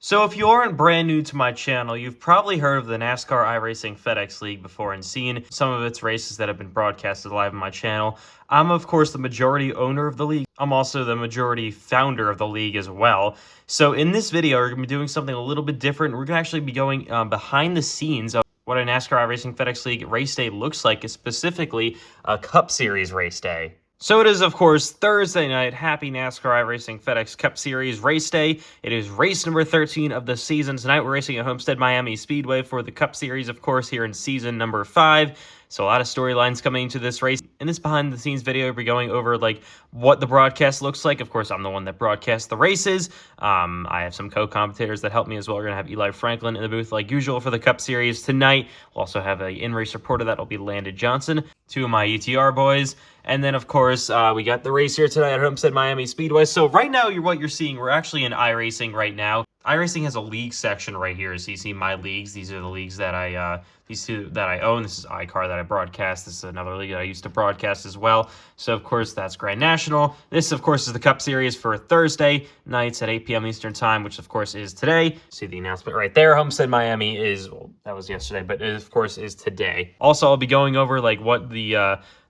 So if you aren't brand new to my channel, you've probably heard of the NASCAR iRacing FedEx League before and seen some of its races that have been broadcasted live on my channel. I'm, of course, the majority owner of the league. I'm also the majority founder of the league as well. So in this video, we're going to be doing something a little bit different. We're going to actually be going behind the scenes of what a NASCAR iRacing FedEx League race day looks like, specifically a Cup Series race day. So it is, of course, Thursday night. Happy NASCAR iRacing FedEx Cup Series race day. It is race number 13 of the season. Tonight we're racing at Homestead Miami Speedway for the Cup Series, of course, here in season number 5. So a lot of storylines coming into this race. In this behind-the-scenes video, we're going over what the broadcast looks like. Of course, I'm the one that broadcasts the races. I have some co-commentators that help me as well. We're going to have Eli Franklin in the booth like usual for the Cup Series tonight. We'll also have an in-race reporter. That'll be Landon Johnson, 2 of my ETR boys. And then, of course, we got the race here tonight at Homestead Miami Speedway. So right now, what you're seeing, we're actually in iRacing right now. iRacing has a league section right here. So you see my leagues. These are the leagues that these two that I own. This is iCar that I broadcast. This is another league that I used to broadcast as well. So, of course, that's Grand National. This, of course, is the Cup Series for Thursday nights at 8 p.m. Eastern Time, which, of course, is today. See the announcement right there. Homestead Miami is, well, that was yesterday, but it, of course, is today. Also, I'll be going over, what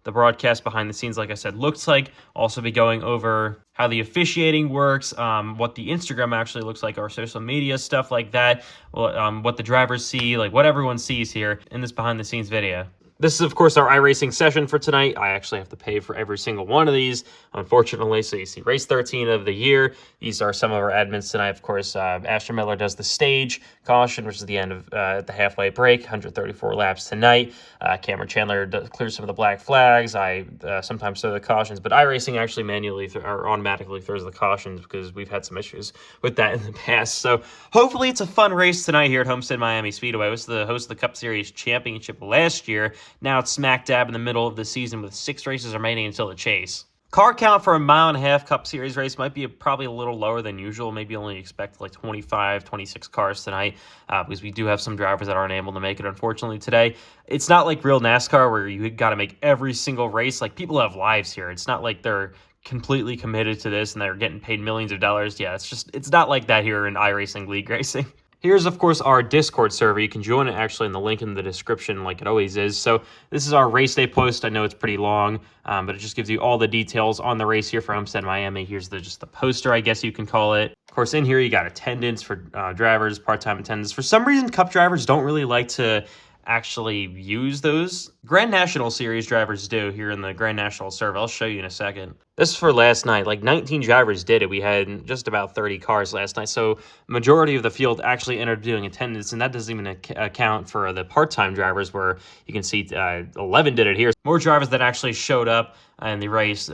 the broadcast behind the scenes, like I said, looks like. Also be going over how the officiating works, what the Instagram actually looks like, our social media, stuff like that, what the drivers see, what everyone sees here in this behind the scenes video. This is, of course, our iRacing session for tonight. I actually have to pay for every single one of these, unfortunately. So you see race 13 of the year. These are some of our admins tonight. Of course, Asher Miller does the stage caution, which is the end of the halfway break, 134 laps tonight. Cameron Chandler clears some of the black flags. I sometimes throw the cautions, but iRacing actually manually or automatically throws the cautions because we've had some issues with that in the past. So hopefully it's a fun race tonight here at Homestead Miami Speedway. I was the host of the Cup Series Championship last year. Now it's smack dab in the middle of the season with 6 races remaining until the chase. Car count for a mile-and-a-half Cup Series race might be probably a little lower than usual. Maybe only expect 25, 26 cars tonight because we do have some drivers that aren't able to make it, unfortunately, today. It's not like real NASCAR where you got to make every single race. People have lives here. It's not like they're completely committed to this and they're getting paid millions of dollars. Yeah, it's not like that here in iRacing League Racing. Here's, of course, our Discord server. You can join it actually in the link in the description like it always is. So this is our race day post. I know it's pretty long, but it just gives you all the details on the race here for Homestead Miami. Here's just the poster, I guess you can call it. Of course, in here you got attendance for drivers, part-time attendance. For some reason, Cup drivers don't really like to actually use those. Grand National Series drivers do here in the Grand National server. I'll show you in a second. This is for last night. 19 drivers did it. We had just about 30 cars last night. So majority of the field actually ended up doing attendance, and that doesn't even account for the part-time drivers where you can see 11 did it here. More drivers that actually showed up in the race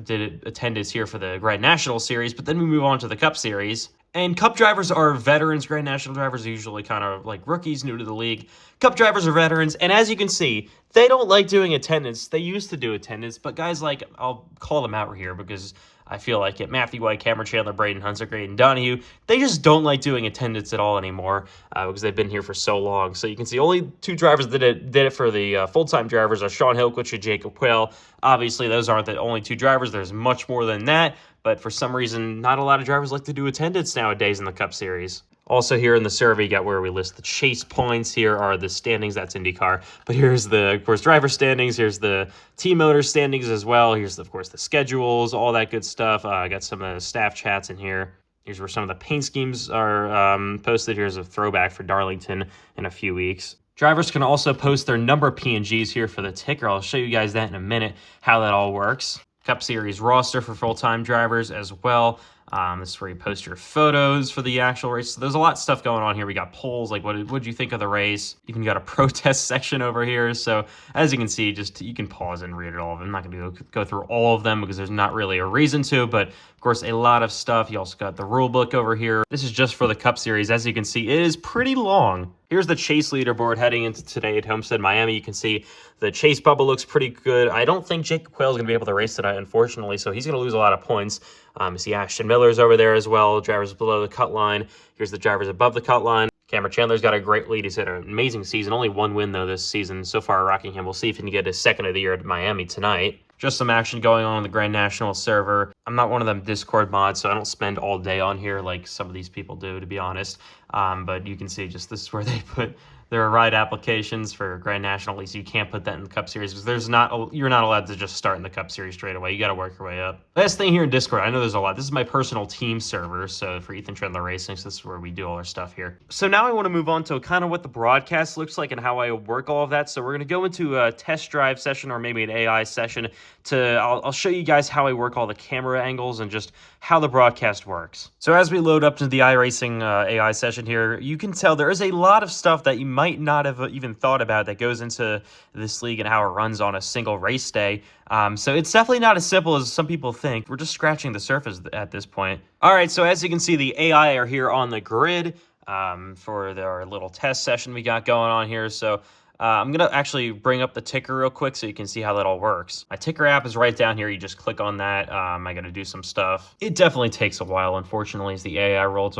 did attendance here for the Grand National Series, but then we move on to the Cup Series. And Cup drivers are veterans. Grand National drivers are usually kind of like rookies, new to the league. Cup drivers are veterans, and as you can see, they don't like doing attendance. They used to do attendance, but guys I'll call them out here because I feel like it. Matthew White, Cameron Chandler, Braden Hunsaker, and Donahue, they just don't like doing attendance at all anymore because they've been here for so long. So you can see only 2 drivers did it for the full-time drivers are Sean Hillquich and Jacob Quayle. Obviously, those aren't the only 2 drivers. There's much more than that, but for some reason, not a lot of drivers like to do attendance nowadays in the Cup Series. Also here in the survey, you got where we list the chase points. Here are the standings. That's IndyCar. But here's of course, driver standings. Here's the team motor standings as well. Here's, of course, the schedules, all that good stuff. I got some of the staff chats in here. Here's where some of the paint schemes are posted. Here's a throwback for Darlington in a few weeks. Drivers can also post their number PNGs here for the ticker. I'll show you guys that in a minute, how that all works. Cup Series roster for full-time drivers as well. This is where you post your photos for the actual race. So there's a lot of stuff going on here. We got polls, what did you think of the race? Even got a protest section over here. So as you can see, you can pause and read it all. I'm not going to go through all of them because there's not really a reason to, but of course, a lot of stuff. You also got the rule book over here. This is just for the Cup Series. As you can see, it is pretty long. Here's the chase leaderboard heading into today at Homestead Miami. You can see the chase bubble looks pretty good. I don't think Jacob Quayle is going to be able to race tonight, unfortunately, so he's going to lose a lot of points. You see Ashton Miller's over there as well, drivers below the cut line. Here's the drivers above the cut line. Cameron Chandler's got a great lead. He's had an amazing season. Only 1 win, though, this season so far at Rockingham. We'll see if he can get his 2nd of the year at Miami tonight. Just some action going on the Grand National server. I'm not one of them Discord mods, so I don't spend all day on here like some of these people do, to be honest. But you can see just this is where they put their ride applications for Grand National. At least you can't put that in the Cup Series because you're not allowed to just start in the Cup Series straight away. You got to work your way up. Last thing here in Discord, I know there's a lot. This is my personal team server, so for Ethan Trendler Racing, so this is where we do all our stuff here. So now I want to move on to kind of what the broadcast looks like and how I work all of that. So we're going to go into a test drive session or maybe an AI session I'll show you guys how I work all the camera angles and just how the broadcast works. So as we load up to the iRacing AI session here, you can tell there is a lot of stuff that you might not have even thought about that goes into this league and how it runs on a single race day. So it's definitely not as simple as some people think. We're just scratching the surface at this point. All right, so as you can see, the AI are here on the grid for our little test session we got going on here. So I'm going to actually bring up the ticker real quick so you can see how that all works. My ticker app is right down here. You just click on that. I got to do some stuff. It definitely takes a while, unfortunately, as the AI runs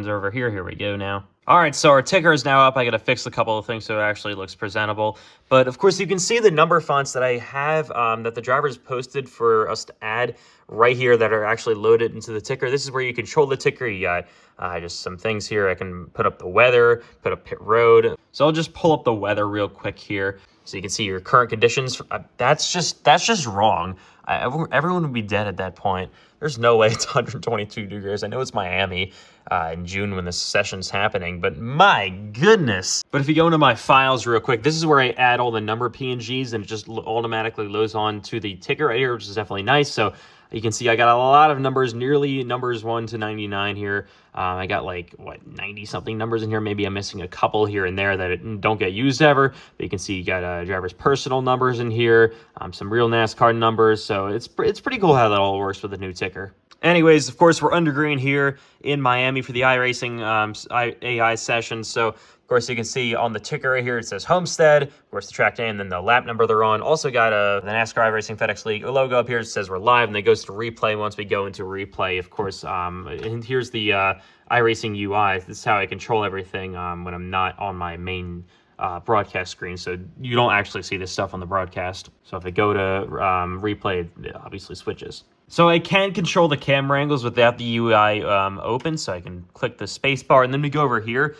over here. Here we go now. All right, so our ticker is now up. I got to fix a couple of things so it actually looks presentable. But, of course, you can see the number fonts that I have that the drivers posted for us to add right here that are actually loaded into the ticker. This is where you control the ticker. You got just some things here. I can put up the weather, put up pit road. So I'll just pull up the weather real quick here so you can see your current conditions. That's just wrong. Everyone would be dead at that point. There's no way it's 122 degrees. I know it's Miami in June when this session's happening, but my goodness. But if you go into my files real quick, this is where I add all the number PNGs and it just automatically loads on to the ticker right here, which is definitely nice. So you can see I got a lot of numbers, nearly numbers 1 to 99 here. I got like, 90-something numbers in here. Maybe I'm missing a couple here and there that don't get used ever. But you can see you got driver's personal numbers in here, some real NASCAR numbers. So it's pretty cool how that all works with the new ticker. Anyways, of course, we're under green here in Miami for the iRacing AI session. So, of course, you can see on the ticker right here, it says Homestead, of course, the track name, then the lap number they're on. Also got the NASCAR iRacing FedEx League logo up here. It says we're live, and then it goes to replay once we go into replay, of course. And here's the iRacing UI. This is how I control everything when I'm not on my main broadcast screen, so you don't actually see this stuff on the broadcast. So if I go to replay, it obviously switches. So I can control the camera angles without the UI open, so I can click the space bar, and then we go over here.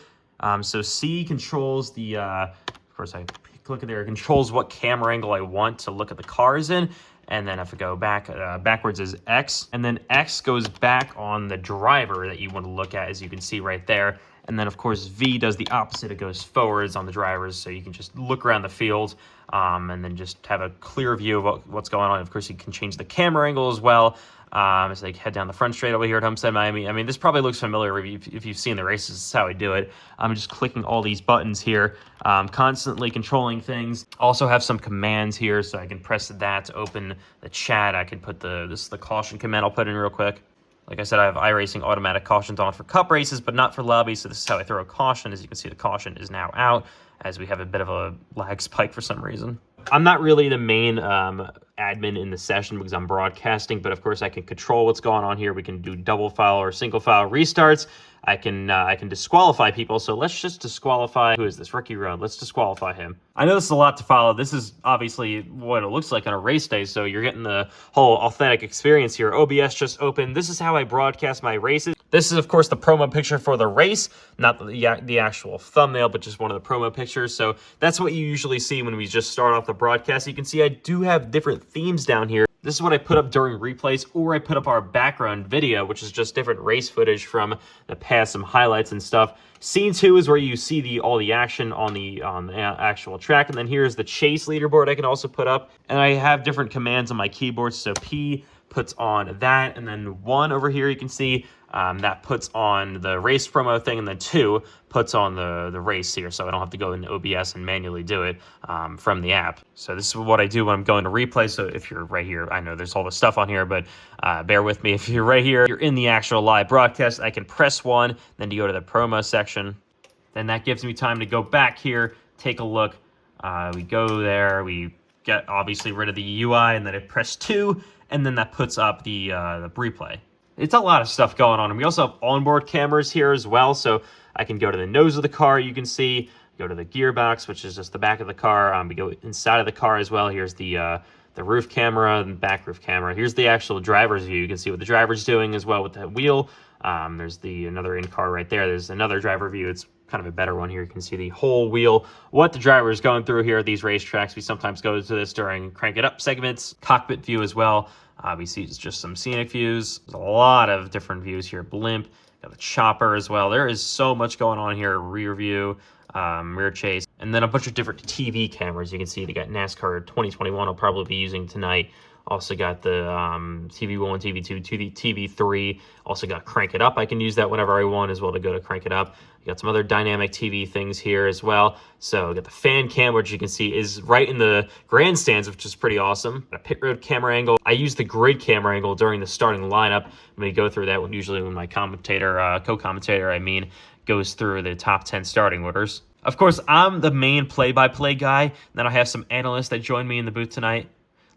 So C controls the, of course I click there, it controls what camera angle I want to look at the cars in. And then if I go backwards is X, and then X goes back on the driver that you want to look at, as you can see right there. And then, of course, V does the opposite. It goes forwards on the drivers, so you can just look around the field and then just have a clear view of what's going on. Of course, you can change the camera angle as well. As they head down the front straight over here at Homestead, Miami. I mean, this probably looks familiar if you've seen the races. This is how I do it. I'm just clicking all these buttons here, constantly controlling things. Also have some commands here, so I can press that to open the chat. I can put this is the caution command I'll put in real quick. Like I said, I have iRacing automatic cautions on for cup races, but not for lobby, so this is how I throw a caution. As you can see, the caution is now out, as we have a bit of a lag spike for some reason. I'm not really the main admin in the session because I'm broadcasting, but of course I can control what's going on here. We can do double file or single file restarts. I can disqualify people, so let's just disqualify, who is this, Ricky Road? Let's disqualify him. I know this is a lot to follow. This is obviously what it looks like on a race day, so you're getting the whole authentic experience here. OBS just opened. This is how I broadcast my races. This is, of course, the promo picture for the race, not the actual thumbnail, but just one of the promo pictures. So that's what you usually see when we just start off the broadcast. You can see I do have different themes down here. This is what I put up during replays, or I put up our background video, which is just different race footage from the past, some highlights and stuff. Scene 2 is where you see all the action on the actual track, and then here's the chase leaderboard I can also put up. And I have different commands on my keyboard, so P puts on that, and then 1 over here you can see that puts on the race promo thing, and then 2 puts on the race here, so I don't have to go into OBS and manually do it from the app. So this is what I do when I'm going to replay. So if you're right here, I know there's all the stuff on here, but bear with me. If you're right here, you're in the actual live broadcast, I can press 1, then to go to the promo section. Then that gives me time to go back here, take a look. We go there, we get obviously rid of the UI, and then I press 2, and then that puts up the replay. It's a lot of stuff going on. And we also have onboard cameras here as well, so I can go to the nose of the car, you can see, go to the gearbox, which is just the back of the car. We go inside of the car as well. Here's the the roof camera and back roof camera. Here's the actual driver's view. You can see what the driver's doing as well with the wheel. There's another in-car right there. There's another driver view. It's kind of a better one here. You can see the whole wheel, what the driver is going through here at these racetracks. We sometimes go to this during Crank It Up segments. Cockpit view as well. Obviously, it's just some scenic views. There's a lot of different views here. Blimp, got the chopper as well. There is so much going on here. Rear view, rear chase, and then a bunch of different TV cameras. You can see they got NASCAR 2021 I'll probably be using tonight. Also got the TV1, TV2, TV3. Also got Crank It Up. I can use that whenever I want as well to go to Crank It Up. You got some other dynamic TV things here as well. So we got the fan cam, which you can see is right in the grandstands, which is pretty awesome. Got a pit road camera angle. I use the grid camera angle during the starting lineup. When we go through that, usually when my co-commentator, goes through the top 10 starting orders. Of course, I'm the main play-by-play guy. Then I have some analysts that join me in the booth tonight.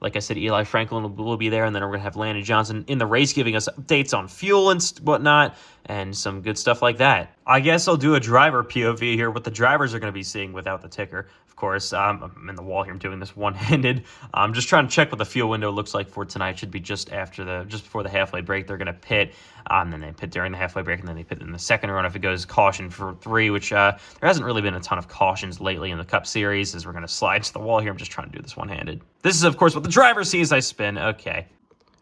Like I said, Eli Franklin will be there, and then we're going to have Landon Johnson in the race giving us updates on fuel and whatnot, and some good stuff like that. I guess I'll do a driver POV here, what the drivers are going to be seeing without the ticker. Of course, I'm in the wall here. I'm doing this one-handed. I'm just trying to check what the fuel window looks like for tonight. It should be just before the halfway break. They're going to pit, then they pit during the halfway break, and then they pit in the second run if it goes caution for 3, which there hasn't really been a ton of cautions lately in the Cup Series. As we're going to slide to the wall here, I'm just trying to do this one-handed. This is, of course, what the driver sees. I spin. Okay.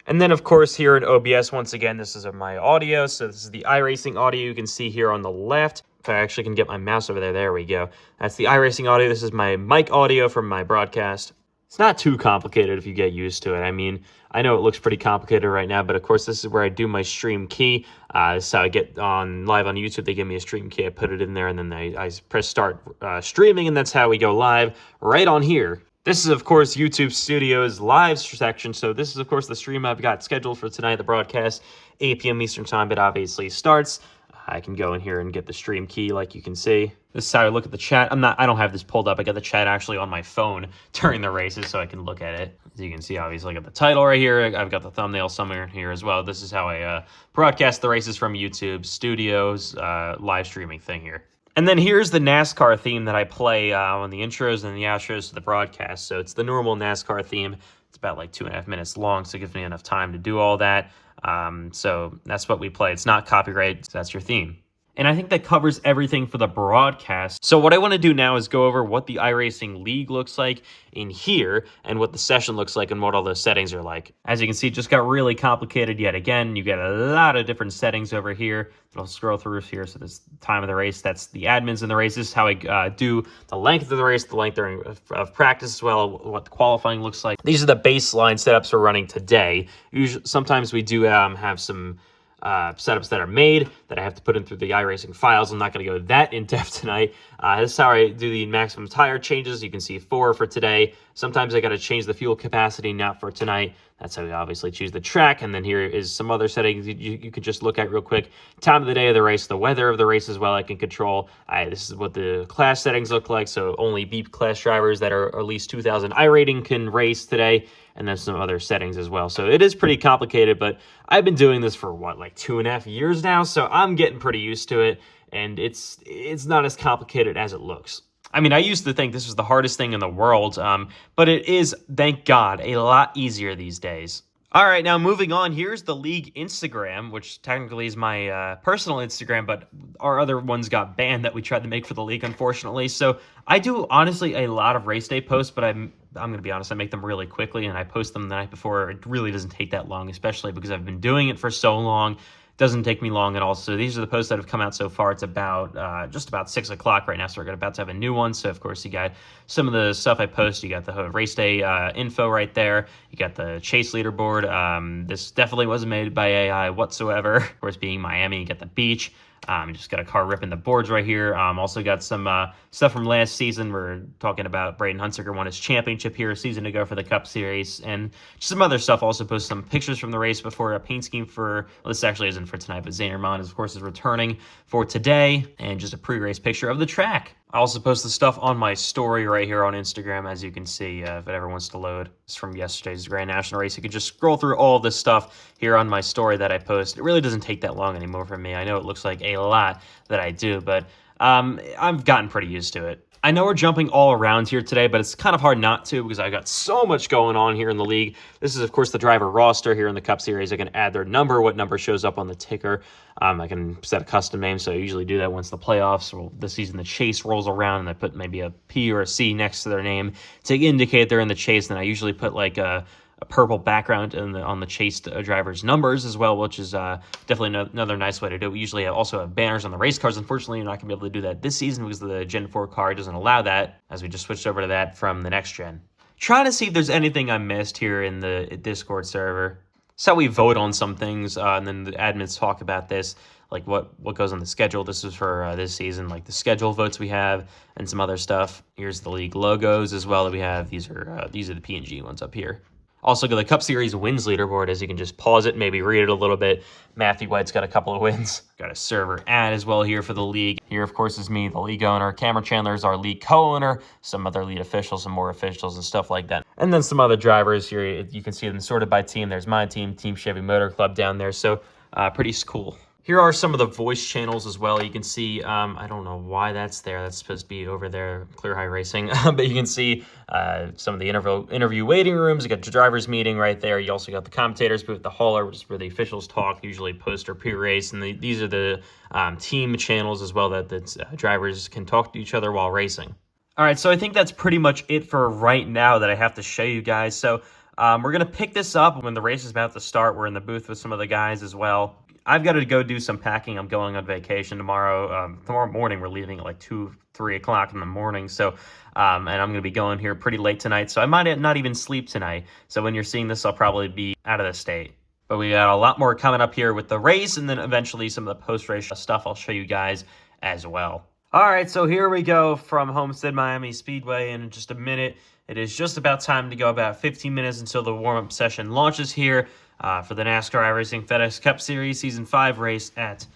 And then, of course, here in OBS, once again, this is my audio. So this is the iRacing audio you can see here on the left. If I actually can get my mouse over there we go. That's the iRacing audio. This is my mic audio from my broadcast. It's not too complicated if you get used to it. I mean, I know it looks pretty complicated right now, but of course, this is where I do my stream key. This is how I get live on YouTube. They give me a stream key. I put it in there, and then I press start streaming, and that's how we go live right on here. This is, of course, YouTube Studios live section. So this is, of course, the stream I've got scheduled for tonight, the broadcast, 8 p.m. Eastern Time. It obviously starts. I can go in here and get the stream key, like you can see. This is how I look at the chat. I don't have this pulled up. I got the chat actually on my phone during the races, so I can look at it. As you can see, obviously, I got the title right here. I've got the thumbnail somewhere here as well. This is how I broadcast the races from YouTube Studios live streaming thing here. And then here's the NASCAR theme that I play on the intros and the outros to the broadcast. So it's the normal NASCAR theme. It's about like 2.5 minutes long, so it gives me enough time to do all that. So that's what we play. It's not copyright, so that's your theme. And I think that covers everything for the broadcast. So what I want to do now is go over what the iRacing League looks like in here and what the session looks like and what all those settings are like. As you can see, it just got really complicated yet again. You get a lot of different settings over here. I'll scroll through here. So this time of the race, that's the admins in the race. This is how I do the length of the race, the length of practice as well, what the qualifying looks like. These are the baseline setups we're running today. Sometimes we do have some setups that are made that I have to put in through the iRacing files. I'm not going to go that in depth tonight. This is how I do the maximum tire changes. You can see 4 for today. Sometimes I got to change the fuel capacity, not for tonight. That's how we obviously choose the track. And then here is some other settings you could just look at real quick. Time of the day of the race, the weather of the race as well I can control. This is what the class settings look like. So only B class drivers that are at least 2,000 I rating can race today. And then some other settings as well. So it is pretty complicated, but I've been doing this for like 2.5 years now. So I'm getting pretty used to it. And it's not as complicated as it looks. I mean, I used to think this was the hardest thing in the world, but it is, thank God, a lot easier these days. All right, now moving on, here's the league Instagram, which technically is my personal Instagram, but our other ones got banned that we tried to make for the league, unfortunately. So I do, honestly, a lot of race day posts, but I'm going to be honest, I make them really quickly, and I post them the night before. It really doesn't take that long, especially because I've been doing it for so long. Doesn't take me long at all. So these are the posts that have come out so far. It's about just about 6 o'clock right now, so we're about to have a new one. So of course you got some of the stuff I post. You got the race day info right there. You got the chase leaderboard. This definitely wasn't made by AI whatsoever. Of course, being Miami, you got the beach. You just got a car ripping the boards right here. Also got some stuff from last season. We're talking about Braden Hunsaker won his championship here a season ago for the Cup Series, and just some other stuff. Also post some pictures from the race before a paint scheme for, well, this actually isn't for tonight, but Zane Herman, of course, is returning for today, and just a pre-race picture of the track. I also post the stuff on my story right here on Instagram, as you can see, if it ever wants to load. It's from yesterday's Grand National race. You can just scroll through all this stuff here on my story that I post. It really doesn't take that long anymore for me. I know it looks like a lot that I do, but I've gotten pretty used to it. I know we're jumping all around here today, but it's kind of hard not to because I've got so much going on here in the league. This is, of course, the driver roster here in the Cup Series. I can add their number, what number shows up on the ticker. I can set a custom name, so I usually do that once the playoffs or the season the chase rolls around, and I put maybe a P or a C next to their name to indicate they're in the chase. And I usually put like a purple background on the chased driver's numbers as well, which is definitely another nice way to do it. We usually also have banners on the race cars. Unfortunately, you're not going to be able to do that this season because the Gen 4 car doesn't allow that, as we just switched over to that from the next gen. Trying to see if there's anything I missed here in the Discord server. So we vote on some things, and then the admins talk about this, like what goes on the schedule. This is for this season, like the schedule votes we have and some other stuff. Here's the league logos as well that we have. These are the PNG ones up here. Also, got the Cup Series wins leaderboard, as you can just pause it, maybe read it a little bit. Matthew White's got a couple of wins. Got a server ad as well here for the league. Here, of course, is me, the league owner. Cameron Chandler is our league co-owner. Some other lead officials, some more officials and stuff like that. And then some other drivers here. You can see them sorted by team. There's my team, Team Chevy Motor Club down there. So pretty cool. Here are some of the voice channels as well. You can see, I don't know why that's there. That's supposed to be over there, Clear High Racing. But you can see some of the interview waiting rooms. You got the driver's meeting right there. You also got the commentators booth, the hauler, which is where the officials talk, usually post or pre-race. And these are the team channels as well that drivers can talk to each other while racing. All right, so I think that's pretty much it for right now that I have to show you guys. So we're going to pick this up when the race is about to start. We're in the booth with some of the guys as well. I've got to go do some packing. I'm going on vacation tomorrow. Tomorrow morning, we're leaving at like 2, 3 o'clock in the morning. So, and I'm going to be going here pretty late tonight. So I might not even sleep tonight. So when you're seeing this, I'll probably be out of the state. But we got a lot more coming up here with the race, and then eventually some of the post-race stuff I'll show you guys as well. All right, so here we go from Homestead Miami Speedway in just a minute. It is just about time to go, about 15 minutes until the warm-up session launches here for the NASCAR iRacing FedEx Cup Series Season 5 race at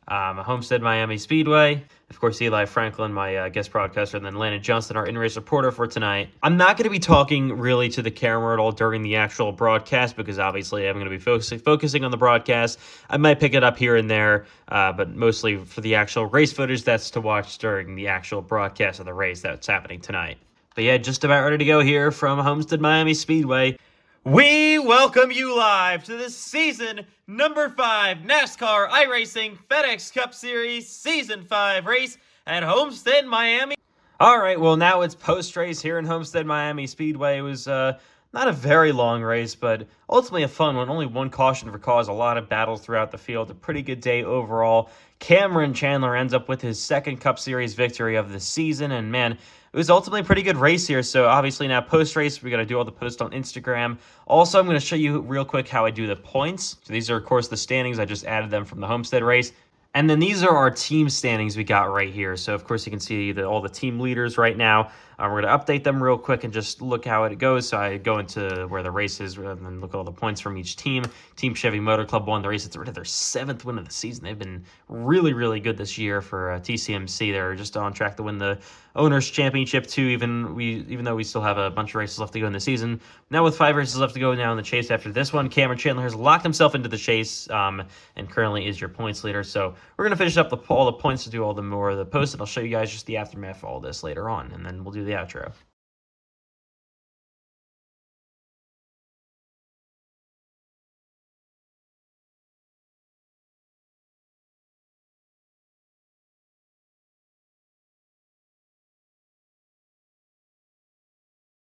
Homestead Miami Speedway. Of course, Eli Franklin, my guest broadcaster, and then Landon Johnston, our in-race reporter for tonight. I'm not going to be talking really to the camera at all during the actual broadcast because obviously I'm going to be focusing on the broadcast. I might pick it up here and there, but mostly for the actual race footage that's to watch during the actual broadcast of the race that's happening tonight. But yeah, just about ready to go here from Homestead Miami Speedway. We welcome you live to the season number 5 NASCAR iRacing FedEx Cup Series Season 5 race at Homestead Miami. All right, well, now it's post-race here in Homestead Miami Speedway. It was not a very long race, but ultimately a fun one. Only one caution for cause, a lot of battles throughout the field. A pretty good day overall. Cameron Chandler ends up with his second Cup Series victory of the season, and man, it was ultimately a pretty good race here. So obviously now post-race, we got to do all the posts on Instagram. Also, I'm going to show you real quick how I do the points. So these are, of course, the standings. I just added them from the Homestead race. And then these are our team standings we got right here. So, of course, you can see all the team leaders right now. We're going to update them real quick and just look how it goes. So I go into where the race is and then look at all the points from each team. Team Chevy Motor Club won the race. It's already their 7th win of the season. They've been really, really good this year for TCMC. They're just on track to win the Owners' Championship too, even though we still have a bunch of races left to go in the season. Now with 5 races left to go now in the chase after this one, Cameron Chandler has locked himself into the chase and currently is your points leader. So we're going to finish up all the points to do all the more of the posts, and I'll show you guys just the aftermath of all this later on, and then we'll do the outro.